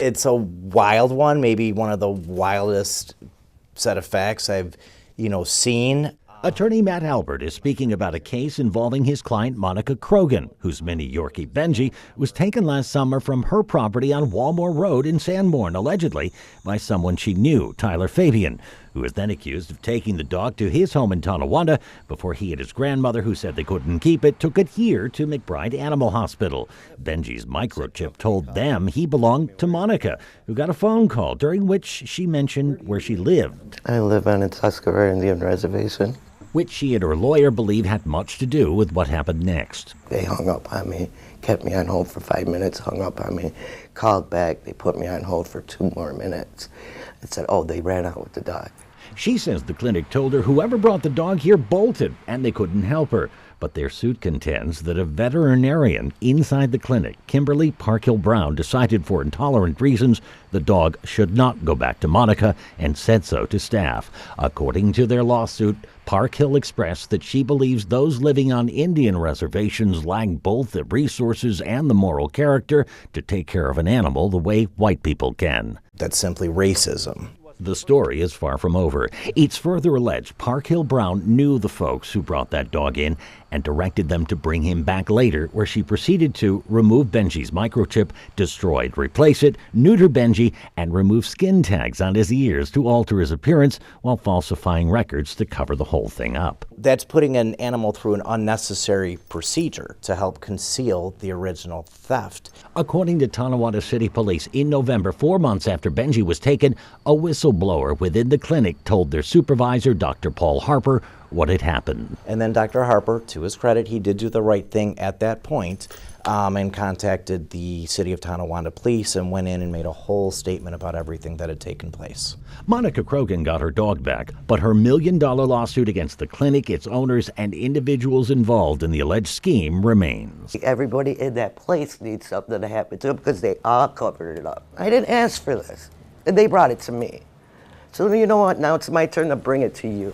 It's a wild one, maybe one of the wildest set of facts I've, seen. Attorney Matt Albert is speaking about a case involving his client Monica Krogan, whose mini Yorkie Benji was taken last summer from her property on Walmore Road in Sanborn, allegedly by someone she knew, Tyler Fabian, who was then accused of taking the dog to his home in Tonawanda before he and his grandmother, who said they couldn't keep it, took it here to McBride Animal Hospital. Benji's microchip told them he belonged to Monica, who got a phone call during which she mentioned where she lived. I live on a Tuscarora Indian reservation, which she and her lawyer believe had much to do with what happened next. They hung up on me, kept me on hold for 5 minutes, hung up on me, called back, they put me on hold for 2 more minutes, and said, oh, they ran out with the dog. She says the clinic told her whoever brought the dog here bolted, and they couldn't help her. But their suit contends that a veterinarian inside the clinic, Kimberly Parkhill Brown, decided for intolerant reasons the dog should not go back to Monica and said so to staff. According to their lawsuit, Parkhill expressed that she believes those living on Indian reservations lack both the resources and the moral character to take care of an animal the way white people can. That's simply racism. The story is far from over. It's further alleged Parkhill Brown knew the folks who brought that dog in and directed them to bring him back later, where she proceeded to remove Benji's microchip, destroy, replace it, neuter Benji, and remove skin tags on his ears to alter his appearance while falsifying records to cover the whole thing up. That's putting an animal through an unnecessary procedure to help conceal the original theft. According to Tonawanda City Police, in November, 4 months after Benji was taken, a whistleblower within the clinic told their supervisor, Dr. Paul Harper, what had happened. And then Dr. Harper, to his credit, he did do the right thing at that point, and contacted the City of Tonawanda Police and went in and made a whole statement about everything that had taken place. Monica Krogan got her dog back, but her $1 million lawsuit against the clinic, its owners, and individuals involved in the alleged scheme remains. Everybody in that place needs something to happen to them because they all covered it up. I didn't ask for this, and they brought it to me. So you know what? Now it's my turn to bring it to you.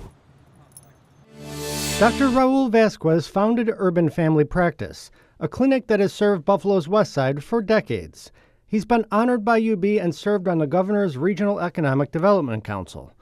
Dr. Raul Vasquez founded Urban Family Practice, a clinic that has served Buffalo's West Side for decades. He's been honored by UB and served on the Governor's Regional Economic Development Council.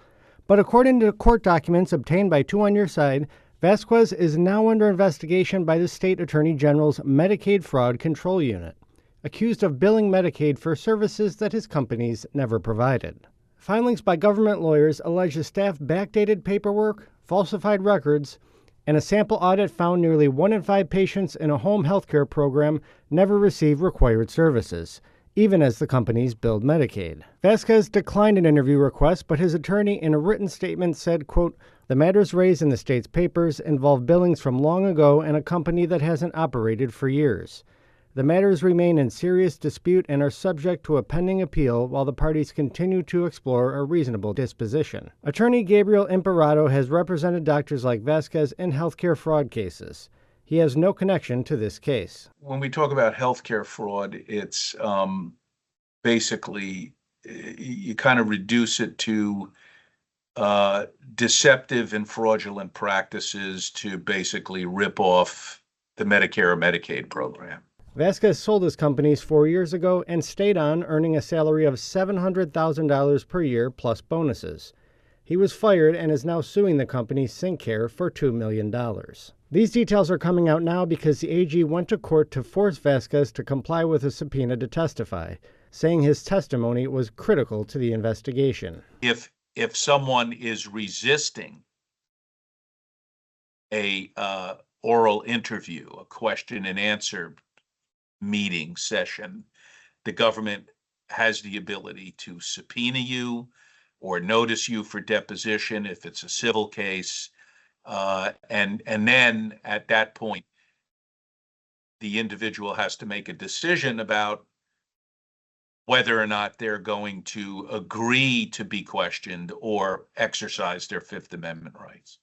But according to court documents obtained by Two on Your Side, Vasquez is now under investigation by the State Attorney General's Medicaid Fraud Control Unit, accused of billing Medicaid for services that his companies never provided. Filings by government lawyers allege the staff backdated paperwork, falsified records, and a sample audit found nearly 1 in 5 patients in a home health care program never received required services, even as the companies billed Medicaid. Vasquez declined an interview request, but his attorney in a written statement said, quote, "The matters raised in the state's papers involve billings from long ago and a company that hasn't operated for years. The matters remain in serious dispute and are subject to a pending appeal while the parties continue to explore a reasonable disposition." Attorney Gabriel Imperato has represented doctors like Vasquez in healthcare fraud cases. He has no connection to this case. When we talk about healthcare fraud, it's basically, you kind of reduce it to deceptive and fraudulent practices to basically rip off the Medicare or Medicaid program. Vasquez sold his companies 4 years ago and stayed on, earning a salary of $700,000 per year plus bonuses. He was fired and is now suing the company SyncCare for $2 million. These details are coming out now because the AG went to court to force Vasquez to comply with a subpoena to testify, saying his testimony was critical to the investigation. If someone is resisting a oral interview, a question and answer meeting session, the government has the ability to subpoena you or notice you for deposition if it's a civil case, and then at that point the individual has to make a decision about whether or not they're going to agree to be questioned or exercise their Fifth Amendment rights.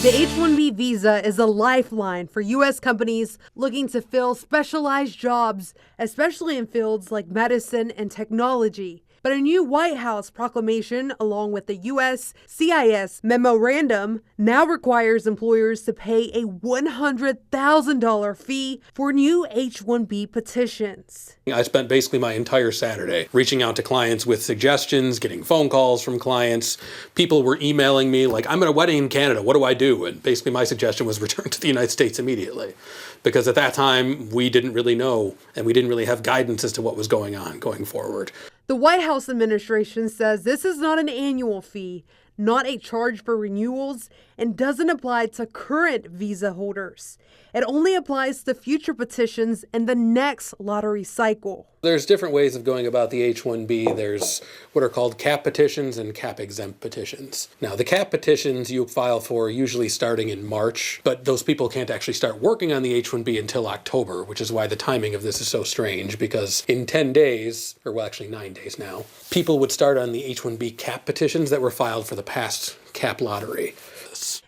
The H-1B visa is a lifeline for U.S. companies looking to fill specialized jobs, especially in fields like medicine and technology. But a new White House proclamation, along with the USCIS memorandum, now requires employers to pay a $100,000 fee for new H-1B petitions. I spent basically my entire Saturday reaching out to clients with suggestions, getting phone calls from clients. People were emailing me like, I'm at a wedding in Canada, what do I do? And basically my suggestion was return to the United States immediately. Because at that time, we didn't really know, and we didn't really have guidance as to what was going on going forward. The White House administration says this is not an annual fee, not a charge for renewals, and doesn't apply to current visa holders. It only applies to future petitions in the next lottery cycle. There's different ways of going about the H-1B. There's what are called cap petitions and cap exempt petitions. Now, the cap petitions you file for usually starting in March, but those people can't actually start working on the H-1B until October, which is why the timing of this is so strange, because in 10 days, or well, actually 9 days now, people would start on the H-1B cap petitions that were filed for the past cap lottery.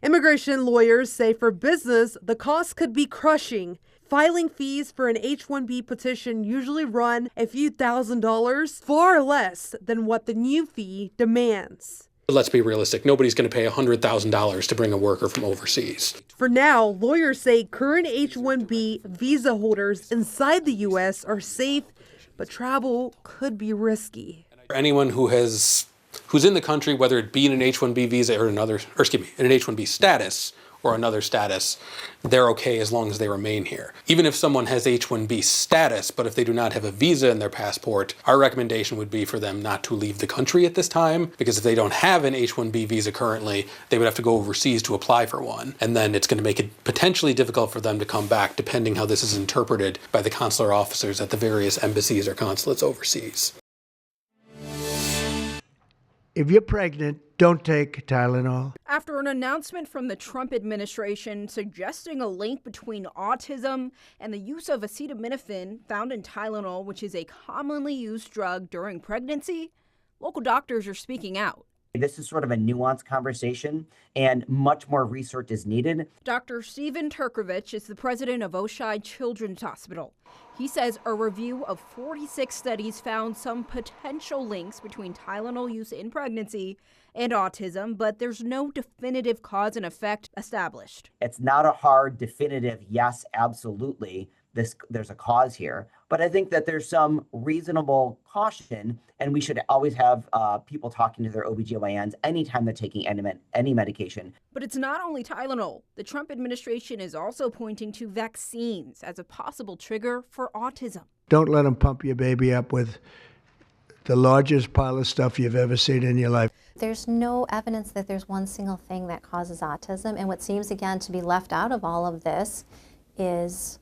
Immigration lawyers say for business, the cost could be crushing. Filing fees for an H-1B petition usually run a few $1,000s, far less than what the new fee demands. Let's be realistic. Nobody's going to pay $100,000 to bring a worker from overseas. For now, lawyers say current H-1B visa holders inside the U.S. are safe, but travel could be risky. Anyone who's in the country, whether it be in an H-1B visa or in an H-1B status or another status, they're okay as long as they remain here. Even if someone has H-1B status, but if they do not have a visa in their passport, our recommendation would be for them not to leave the country at this time, because if they don't have an H-1B visa currently, they would have to go overseas to apply for one. And then it's going to make it potentially difficult for them to come back, depending how this is interpreted by the consular officers at the various embassies or consulates overseas. If you're pregnant, don't take Tylenol. After an announcement from the Trump administration suggesting a link between autism and the use of acetaminophen found in Tylenol, which is a commonly used drug during pregnancy, local doctors are speaking out. This is sort of a nuanced conversation, and much more research is needed. Dr. Stephen Turkovich is the president of Oshai Children's Hospital. He says a review of 46 studies found some potential links between Tylenol use in pregnancy and autism, but there's no definitive cause and effect established. It's not a hard, definitive, yes, absolutely, there's a cause here. But I think that there's some reasonable caution, and we should always have people talking to their OBGYNs anytime they're taking any medication. But it's not only Tylenol. The Trump administration is also pointing to vaccines as a possible trigger for autism. Don't let them pump your baby up with the largest pile of stuff you've ever seen in your life. There's no evidence that there's one single thing that causes autism, and what seems again to be left out of all of this is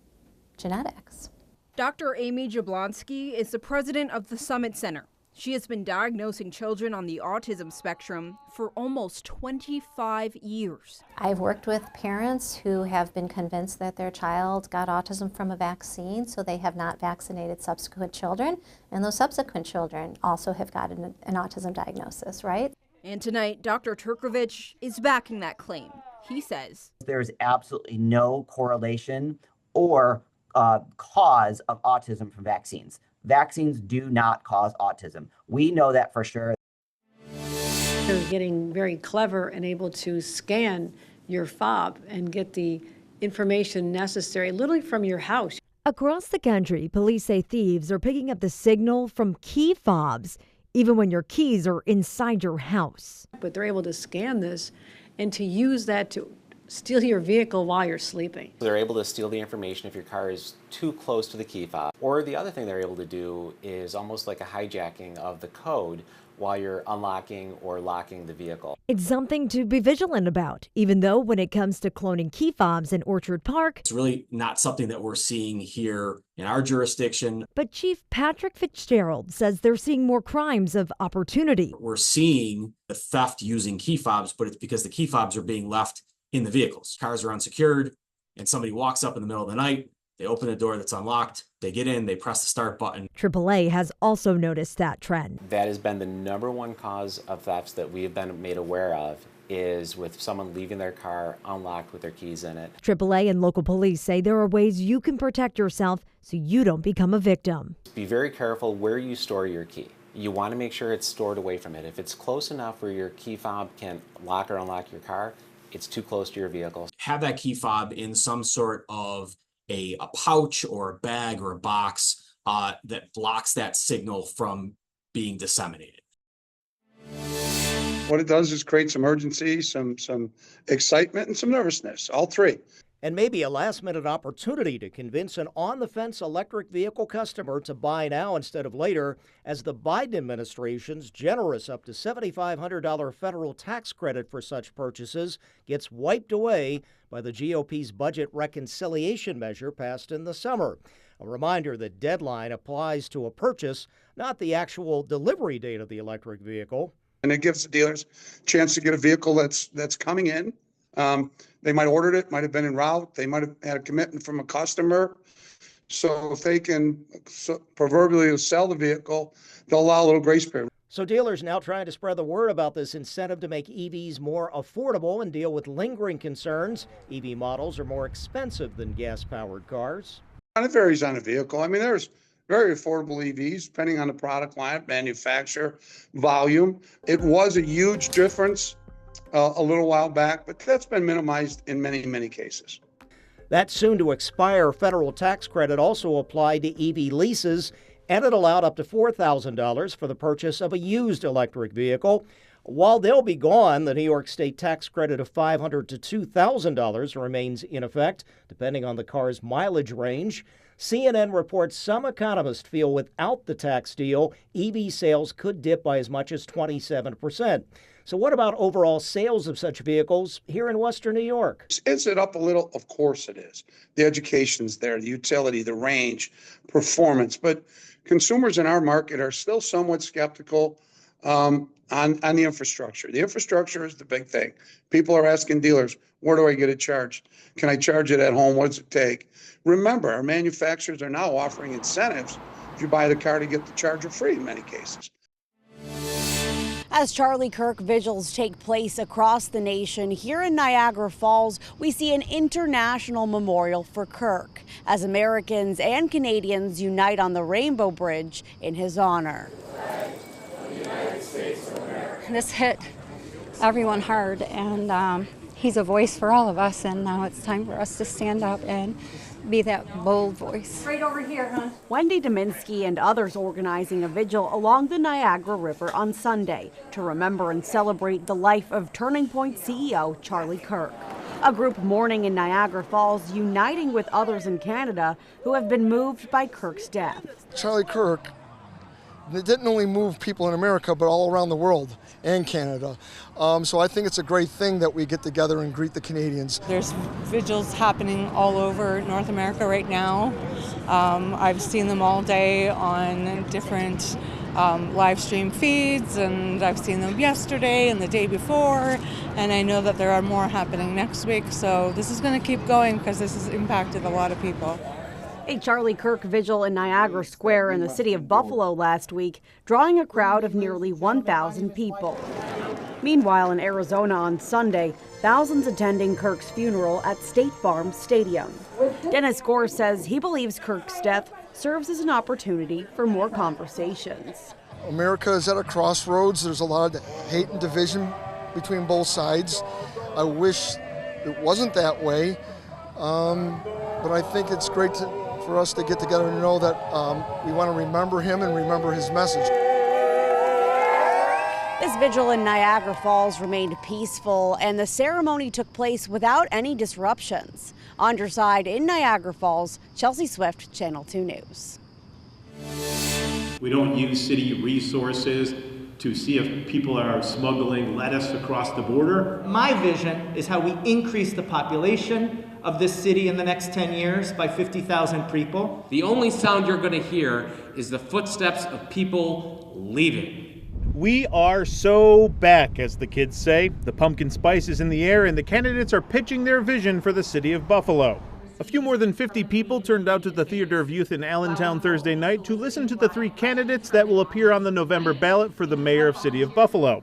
genetics. Dr. Amy Jablonski is the president of the Summit Center. She has been diagnosing children on the autism spectrum for almost 25 years. I've worked with parents who have been convinced that their child got autism from a vaccine, so they have not vaccinated subsequent children, and those subsequent children also have gotten an autism diagnosis, right? And tonight, Dr. Turkovich is backing that claim. He says there's absolutely no correlation or cause of autism from vaccines. Vaccines do not cause autism. We know that for sure. They're getting very clever and able to scan your fob and get the information necessary literally from your house. Across the country, police say thieves are picking up the signal from key fobs, even when your keys are inside your house. But they're able to scan this and to use that to steal your vehicle while you're sleeping. They're able to steal the information if your car is too close to the key fob. Or the other thing they're able to do is almost like a hijacking of the code while you're unlocking or locking the vehicle. It's something to be vigilant about, even though when it comes to cloning key fobs in Orchard Park, it's really not something that we're seeing here in our jurisdiction. But Chief Patrick Fitzgerald says they're seeing more crimes of opportunity. We're seeing the theft using key fobs, but it's because the key fobs are being left in the vehicles. Cars are unsecured, and somebody walks up in the middle of the night, they open a door that's unlocked, they get in, they press the start button. AAA has also noticed that trend. That has been the number one cause of thefts that we have been made aware of, is with someone leaving their car unlocked with their keys in it. AAA and local police say there are ways you can protect yourself so you don't become a victim. Be very careful where you store your key. you want to make sure it's stored away from it. If it's close enough where your key fob can lock or unlock your car, it's too close to your vehicle. Have that key fob in some sort of a pouch or a bag or a box that blocks that signal from being disseminated. What it does is create some urgency, some excitement, and some nervousness, all three. And maybe a last-minute opportunity to convince an on-the-fence electric vehicle customer to buy now instead of later, as the Biden administration's generous up to $7,500 federal tax credit for such purchases gets wiped away by the GOP's budget reconciliation measure passed in the summer. A reminder that deadline applies to a purchase, not the actual delivery date of the electric vehicle. And it gives the dealers a chance to get a vehicle that's coming in. They might have ordered it, might have been en route. They might have had a commitment from a customer. So if they can proverbially sell the vehicle, they'll allow a little grace period. So dealers now trying to spread the word about this incentive to make EVs more affordable and deal with lingering concerns. EV models are more expensive than gas-powered cars. And it varies on the vehicle. I mean, there's very affordable EVs, depending on the product line, manufacturer, volume. It was a huge difference a little while back, but that's been minimized in many, many cases. That soon-to-expire federal tax credit also applied to EV leases, and it allowed up to $4,000 for the purchase of a used electric vehicle. While they'll be gone, the New York State tax credit of $500 to $2,000 remains in effect, depending on the car's mileage range. CNN reports some economists feel without the tax deal, EV sales could dip by as much as 27%. So what about overall sales of such vehicles here in Western New York? Is it up a little? Of course it is. The education's there, the utility, the range, performance. But consumers in our market are still somewhat skeptical on the infrastructure. The infrastructure is the big thing. People are asking dealers, where do I get it charged? Can I charge it at home? What does it take? Remember, our manufacturers are now offering incentives if you buy the car to get the charger free in many cases. As Charlie Kirk vigils take place across the nation, here in Niagara Falls, we see an international memorial for Kirk as Americans and Canadians unite on the Rainbow Bridge in his honor. This hit everyone hard, and he's a voice for all of us, and now it's time for us to stand up and be that bold voice. Right over here, huh? Wendy Dominski and others organizing a vigil along the Niagara River on Sunday to remember and celebrate the life of Turning Point CEO Charlie Kirk. A group mourning in Niagara Falls, uniting with others in Canada who have been moved by Kirk's death. Charlie Kirk, it didn't only move people in America, but all around the world and Canada. So I think it's a great thing that we get together and greet the Canadians. There's vigils happening all over North America right now. I've seen them all day on different live stream feeds, and I've seen them yesterday and the day before, and I know that there are more happening next week. So this is going to keep going because this has impacted a lot of people. A Charlie Kirk vigil in Niagara Square in the city of Buffalo last week, drawing a crowd of nearly 1,000 people. Meanwhile, in Arizona on Sunday, thousands attending Kirk's funeral at State Farm Stadium. Dennis Gore says he believes Kirk's death serves as an opportunity for more conversations. America is at a crossroads. There's a lot of hate and division between both sides. I wish it wasn't that way, but I think it's great for us to get together and know that we want to remember him and remember his message. This vigil in Niagara Falls remained peaceful, and the ceremony took place without any disruptions. On your side in Niagara Falls, Chelsea Swift, Channel 2 News. We don't use city resources to see if people are smuggling lettuce across the border. My vision is how we increase the population of this city in the next 10 years by 50,000 people. The only sound you're going to hear is the footsteps of people leaving. We are so back, as the kids say. The pumpkin spice is in the air, and the candidates are pitching their vision for the city of Buffalo. A few more than 50 people turned out to the Theater of Youth in Allentown Thursday night to listen to the three candidates that will appear on the November ballot for the mayor of City of Buffalo.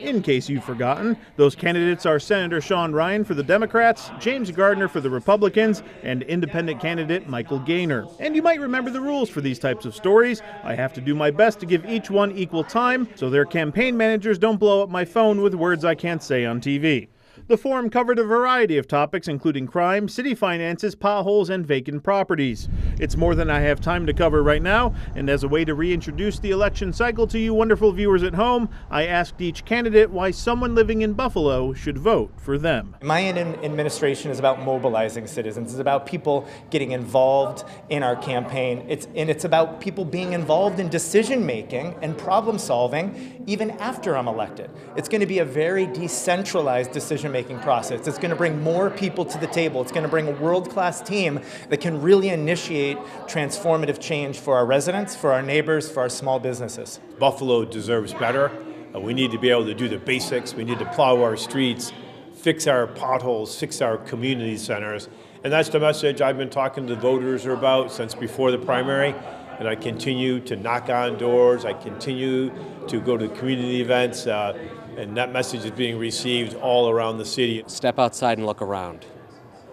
In case you've forgotten, those candidates are Senator Sean Ryan for the Democrats, James Gardner for the Republicans, and independent candidate Michael Gaynor. And you might remember the rules for these types of stories. I have to do my best to give each one equal time so their campaign managers don't blow up my phone with words I can't say on TV. The forum covered a variety of topics, including crime, city finances, potholes, and vacant properties. It's more than I have time to cover right now, and as a way to reintroduce the election cycle to you wonderful viewers at home, I asked each candidate why someone living in Buffalo should vote for them. My administration is about mobilizing citizens. It's about people getting involved in our campaign. It's about people being involved in decision making and problem solving even after I'm elected. It's going to be a very decentralized decision-making process. It's going to bring more people to the table. It's going to bring a world-class team that can really initiate transformative change for our residents, for our neighbors, for our small businesses. Buffalo deserves better. We need to be able to do the basics. We need to plow our streets, fix our potholes, fix our community centers. And that's the message I've been talking to voters about since before the primary. And I continue to knock on doors. I continue to go to community events. And that message is being received all around the city. Step outside and look around.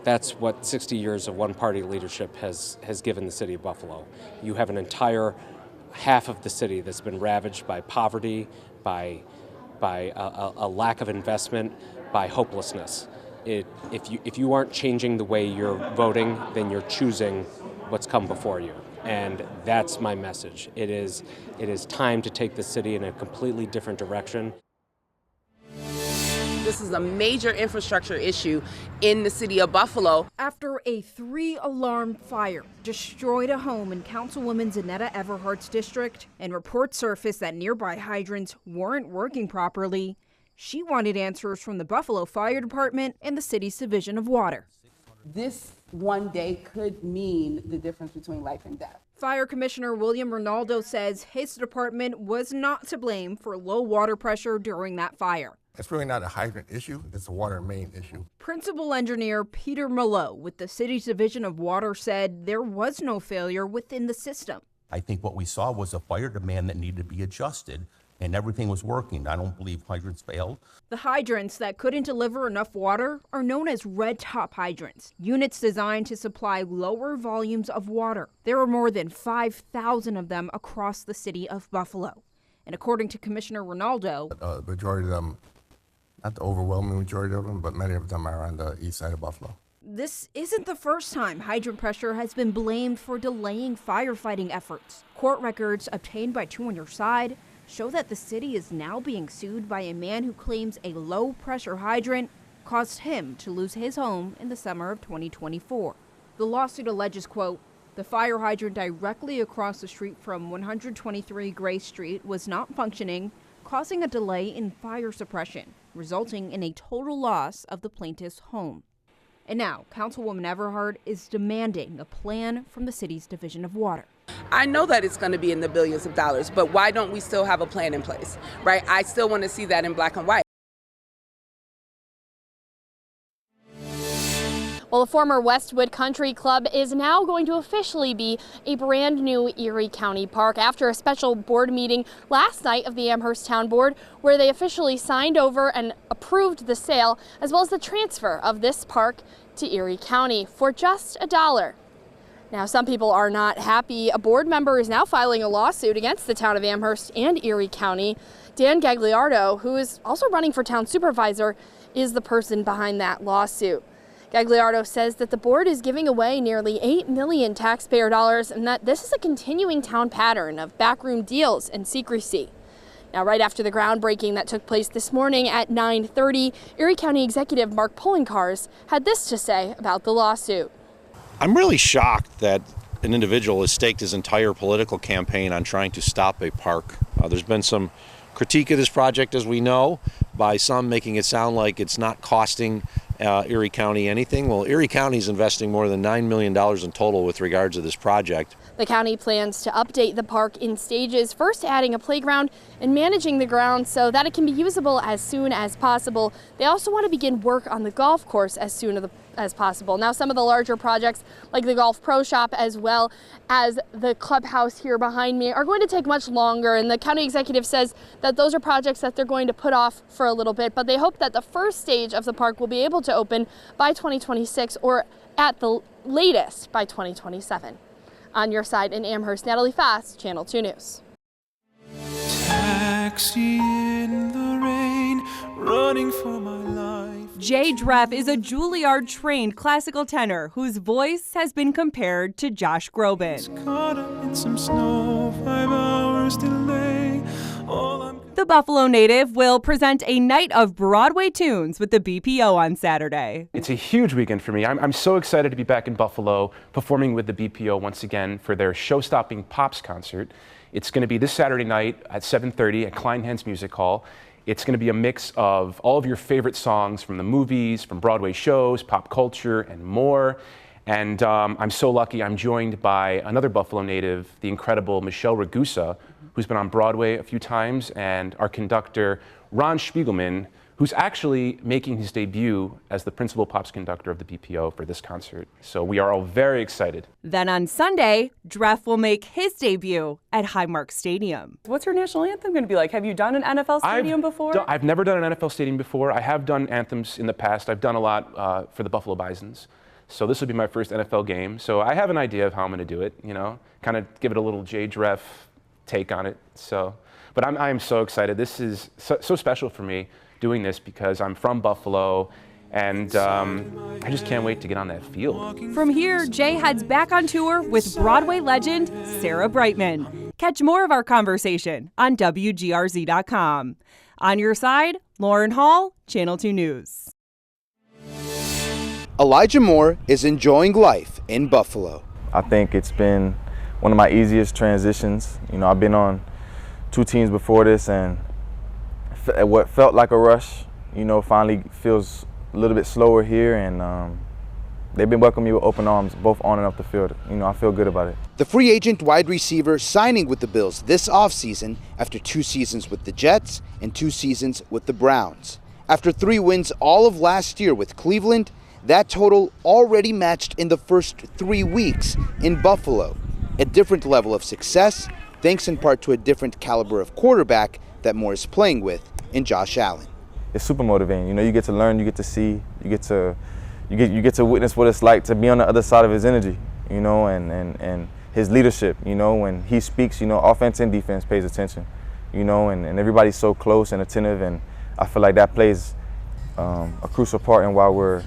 That's what 60 years of one-party leadership has given the city of Buffalo. You have an entire half of the city that's been ravaged by poverty, by a lack of investment, by hopelessness. If you aren't changing the way you're voting, then you're choosing what's come before you. And that's my message. It is time to take the city in a completely different direction. This is a major infrastructure issue in the city of Buffalo. After a 3-alarm fire destroyed a home in Councilwoman Zanetta Everhart's district and reports surfaced that nearby hydrants weren't working properly, she wanted answers from the Buffalo Fire Department and the city's Division of Water. This one day could mean the difference between life and death. Fire Commissioner William Ronaldo says his department was not to blame for low water pressure during that fire. It's really not a hydrant issue, it's a water main issue. Principal Engineer Peter Malot with the city's Division of Water said there was no failure within the system. I think what we saw was a fire demand that needed to be adjusted, and everything was working. I don't believe hydrants failed. The hydrants that couldn't deliver enough water are known as red top hydrants, units designed to supply lower volumes of water. There are more than 5,000 of them across the city of Buffalo. And according to Commissioner Ronaldo, The majority of them, not the overwhelming majority of them, but many of them are on the east side of Buffalo. this isn't the first time hydrant pressure has been blamed for delaying firefighting efforts. Court records obtained by Two on Your Side show that the city is now being sued by a man who claims a low-pressure hydrant caused him to lose his home in the summer of 2024. The lawsuit alleges, quote, the fire hydrant directly across the street from 123 Gray Street was not functioning, causing a delay in fire suppression, resulting in a total loss of the plaintiff's home. And now, Councilwoman Everhart is demanding a plan from the city's Division of Water. I know that it's going to be in the billions of dollars, but why don't we still have a plan in place, right? I still want to see that in black and white. Well, the former Westwood Country Club is now going to officially be a brand new Erie County park after a special board meeting last night of the Amherst Town Board, where they officially signed over and approved the sale as well as the transfer of this park to Erie County for just $1. Now, some people are not happy. A board member is now filing a lawsuit against the town of Amherst and Erie County. Dan Gagliardo, who is also running for town supervisor, is the person behind that lawsuit. Gagliardo says that the board is giving away nearly $8 million taxpayer dollars and that this is a continuing town pattern of backroom deals and secrecy. Now, right after the groundbreaking that took place this morning at 9:30, Erie County Executive Mark Pullenkars had this to say about the lawsuit. I'm really shocked that an individual has staked his entire political campaign on trying to stop a park. There's been some critique of this project, as we know, by some making it sound like it's not costing Erie County anything. Well, Erie County is investing more than $9 million in total with regards to this project. The county plans to update the park in stages, first adding a playground and managing the ground so that it can be usable as soon as possible. They also want to begin work on the golf course as soon as possible. Now, some of the larger projects like the Golf Pro Shop as well as the clubhouse here behind me are going to take much longer, and the county executive says that those are projects that they're going to put off for a little bit, but they hope that the first stage of the park will be able to open by 2026 or at the latest by 2027. On your side in Amherst, Natalie Fast, Channel 2 News. Taxi in the rain, running for my life. Jay Dreff is a Juilliard-trained classical tenor whose voice has been compared to Josh Groban. Caught up in some snow, 5 hours delay. The Buffalo native will present a night of Broadway tunes with the BPO on Saturday. It's a huge weekend for me. I'm so excited to be back in Buffalo performing with the BPO once again for their show-stopping Pops concert. It's going to be this Saturday night at 7:30 at Kleinhans Music Hall. It's going to be a mix of all of your favorite songs from the movies, from Broadway shows, pop culture, and more. And I'm so lucky I'm joined by another Buffalo native, the incredible Michelle Ragusa, who's been on Broadway a few times, and our conductor, Ron Spiegelman, who's actually making his debut as the principal Pops conductor of the BPO for this concert. So we are all very excited. Then on Sunday, Dreff will make his debut at Highmark Stadium. What's your national anthem going to be like? Have you done an NFL stadium before? I've never done an NFL stadium before. I have done anthems in the past. I've done a lot for the Buffalo Bisons. So this will be my first NFL game. So I have an idea of how I'm going to do it, you know, kind of give it a little Jay Dreff take on it. So, but I am so excited. This is so special for me doing this because I'm from Buffalo, and I just can't wait to get on that field. From here, Jay heads back on tour with Broadway legend Sarah Brightman. Catch more of our conversation on WGRZ.com. On your side, Lauren Hall, Channel 2 News. Elijah Moore is enjoying life in Buffalo. I think it's been one of my easiest transitions. You know, I've been on 2 teams before this, and what felt like a rush, you know, finally feels a little bit slower here, and they've been welcoming me with open arms, both on and off the field. You know, I feel good about it. The free agent wide receiver signing with the Bills this offseason after 2 seasons with the Jets and 2 seasons with the Browns. After 3 wins all of last year with Cleveland, that total already matched in the first 3 weeks in Buffalo. A different level of success, thanks in part to a different caliber of quarterback that Moore is playing with in Josh Allen. It's super motivating. You know, you get to learn, you get to see, you get to witness what it's like to be on the other side of his energy, you know, and his leadership. You know, when he speaks, you know, offense and defense pays attention, you know, and everybody's so close and attentive, and I feel like that plays a crucial part in why we're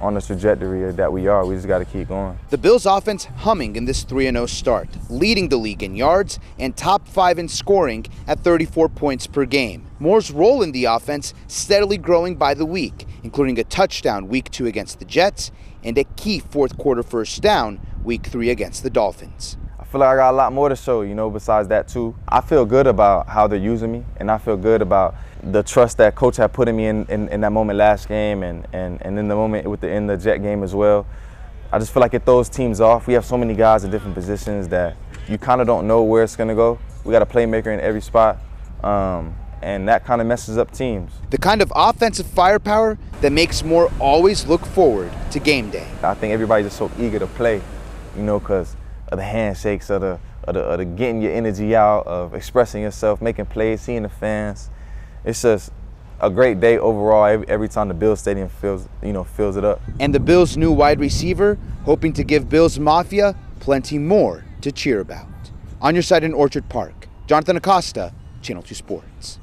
on the trajectory that we are. We just got to keep going. The Bills' offense humming in this 3-0 start, leading the league in yards and top 5 in scoring at 34 points per game. Moore's role in the offense steadily growing by the week, including a touchdown week 2 against the Jets and a key 4th quarter first down week 3 against the Dolphins. I feel like I got a lot more to show, you know, besides that too. I feel good about how they're using me, and I feel good about the trust that coach had put in me in that moment last game, and in the moment in the Jet game as well. I just feel like it throws teams off. We have so many guys in different positions that you kind of don't know where it's going to go. We got a playmaker in every spot, and that kind of messes up teams. The kind of offensive firepower that makes Moore always look forward to game day. I think everybody's just so eager to play, you know, because of the handshakes, of the getting your energy out, of expressing yourself, making plays, seeing the fans. It's just a great day overall every time the Bills Stadium fills it up. And the Bills' new wide receiver hoping to give Bills Mafia plenty more to cheer about. On your side in Orchard Park, Jonathan Acosta, Channel 2 Sports.